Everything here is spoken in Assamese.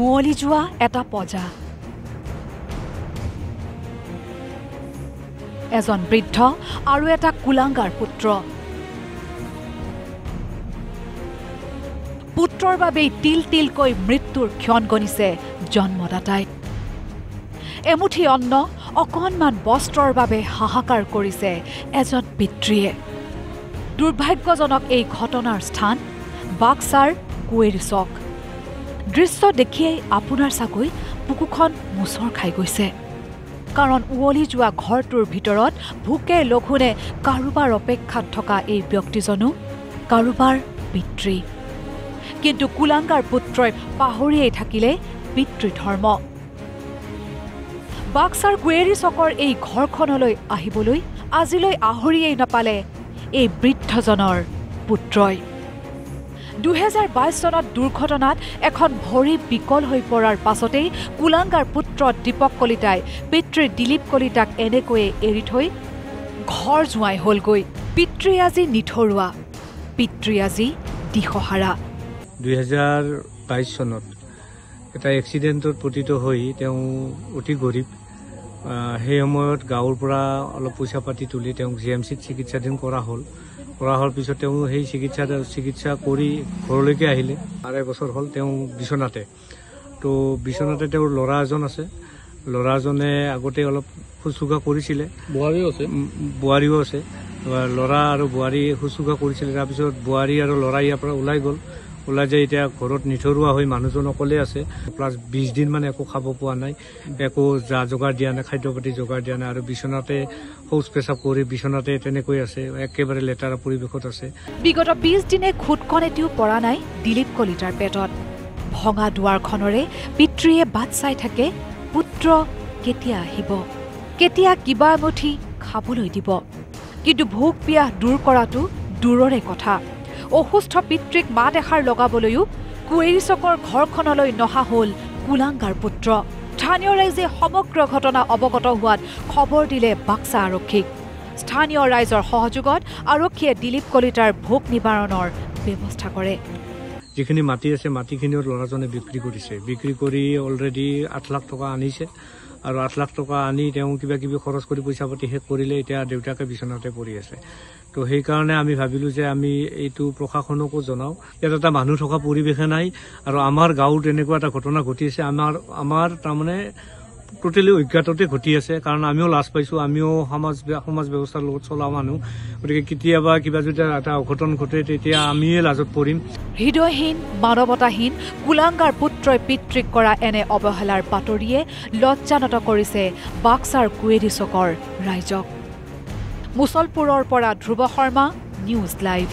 উৱলি যোৱা এটা পজা এজন বৃদ্ধ আৰু এটা কুলাংগাৰ পুত্ৰ পুত্ৰৰ বাবেই তিল তিলকৈ মৃত্যুৰ ক্ষণ গণিছে জন্মদাতাই এমুঠি অন্ন অকণমান বস্ত্ৰৰ বাবে হাহাকাৰ কৰিছে এজন পিতৃয়ে দুৰ্ভাগ্যজনক এই ঘটনাৰ স্থান বাক্সাৰ কুৱেৰী চক দৃশ্য দেখিয়েই আপোনাৰ চাগৈ বুকুখন মোচৰ খাই গৈছে কাৰণ উৱলি যোৱা ঘৰটোৰ ভিতৰত ভোকে লঘোণে কাৰোবাৰ অপেক্ষাত থকা এই ব্যক্তিজনো কাৰোবাৰ পিতৃ কিন্তু কুলাংগাৰ পুত্ৰই পাহৰিয়েই থাকিলে পিতৃধৰ্ম বাক্সাৰ কুৱেৰী চকৰ এই ঘৰখনলৈ আহিবলৈ আজিলৈ আহৰিয়েই নাপালে এই বৃদ্ধজনৰ পুত্ৰই 2022 চনত দুৰ্ঘটনাত এখন ভৰি বিকল হৈ পৰাৰ পাছতেই কুলাংগাৰ পুত্ৰ দীপক কলিতাই পিতৃ দিলীপ কলিতাক এনেকৈয়ে এৰি থৈ ঘৰ জোৱাই হ'লগৈ পিতৃ আজি নিথৰুৱা পিতৃ আজি দিশহাৰা 2022 চনত এটা এক্সিডেণ্টত পতিত হৈ তেওঁ অতি গৰীব সেই সময়ত গাঁৱৰ পৰা অলপ পইচা পাতি তুলি তেওঁক জিএমচিত চিকিৎসাধীন কৰা হ'ল পিছত তেওঁ সেই চিকিৎসা কৰি ঘৰলৈকে আহিলে আঢ়ৈ বছৰ হ'ল তেওঁ বিচনাতে তো বিচনাতে তেওঁৰ ল'ৰা এজন আছে ল'ৰাজনে আগতে অলপ শুশ্ৰূষা কৰিছিলে বোৱাৰীও আছে ল'ৰা আৰু বোৱাৰী শুশ্ৰূষা কৰিছিলে তাৰপিছত বোৱাৰী আৰু ল'ৰা ইয়াৰ পৰা ওলাই যায় এতিয়া ঘৰত নিথৰুৱা হৈ মানুহজন অকলে আছে প্লাছ 20 দিন মানে একো খাব পোৱা নাই একো যা যোগাৰ দিয়া নাই খাদ্য পাতি যোগাৰ দিয়া নাই আৰু বিচনাতে শৌচ পেচাব কৰি বিচনাতে তেনেকৈ আছে একেবাৰে লেতেৰা পৰিৱেশত আছে বিগত 20 দিনে খুটকণ এটিও পৰা নাই দিলীপ কলিতাৰ পেটত ভঙা দুৱাৰখনৰে পিতৃয়ে বাট চাই থাকে পুত্ৰ কেতিয়া আহিব কেতিয়া কিবা এমুঠি খাবলৈ দিব কিন্তু ভোক পিয়াহ দূৰ কৰাটো দূৰৰে কথা অসুস্থ পিতৃক মাত এষাৰ লগাবলৈও কুৱেৰী চকৰ ঘৰখনলৈ নহা হ'ল কুলাংগাৰ পুত্ৰ স্থানীয় ৰাইজে সমগ্ৰ ঘটনা অৱগত হোৱাত খবৰ দিলে বাক্সা আৰক্ষীক স্থানীয় ৰাইজৰ সহযোগত আৰক্ষীয়ে দিলীপ কলিতাৰ ভোক নিবাৰণৰ ব্যৱস্থা কৰে যিখিনি মাটি আছে মাটিখিনিও ল'ৰাজনে বিক্ৰী কৰি অলৰেডি 8 লাখ টকা আনিছে আৰু 8 লাখ টকা আনি তেওঁ কিবা কিবি খৰচ কৰি পইচা পাতি শেষ কৰিলে এতিয়া দেউতাকে বিচনাতে পৰি আছে তো সেইকাৰণে আমি ভাবিলোঁ যে আমি এইটো প্ৰশাসনকো জনাওঁ ইয়াত এটা মানুহ থকা পৰিৱেশে নাই আৰু আমাৰ গাঁৱত এনেকুৱা এটা ঘটনা ঘটি আছে আমাৰ তাৰমানে টোটেলি অজ্ঞাততে ঘটি আছে কাৰণ আমিও লাজ পাইছোঁ আমিও সমাজ ব্যৱস্থাৰ লগত চলা মানুহ গতিকে কেতিয়াবা কিবা যদি এটা অঘটন ঘটে তেতিয়া আমিয়ে লাজত পৰিম হৃদয়হীন মানৱতাহীন কুলাংগাৰ পুত্ৰই পিতৃক কৰা এনে অৱহেলাৰ বাতৰিয়ে লজ্জানত কৰিছে বাক্সাৰ কুৱেৰী চকৰ ৰাইজক মুছলপুৰৰ পৰা ধ্ৰুৱ শৰ্মা নিউজ লাইভ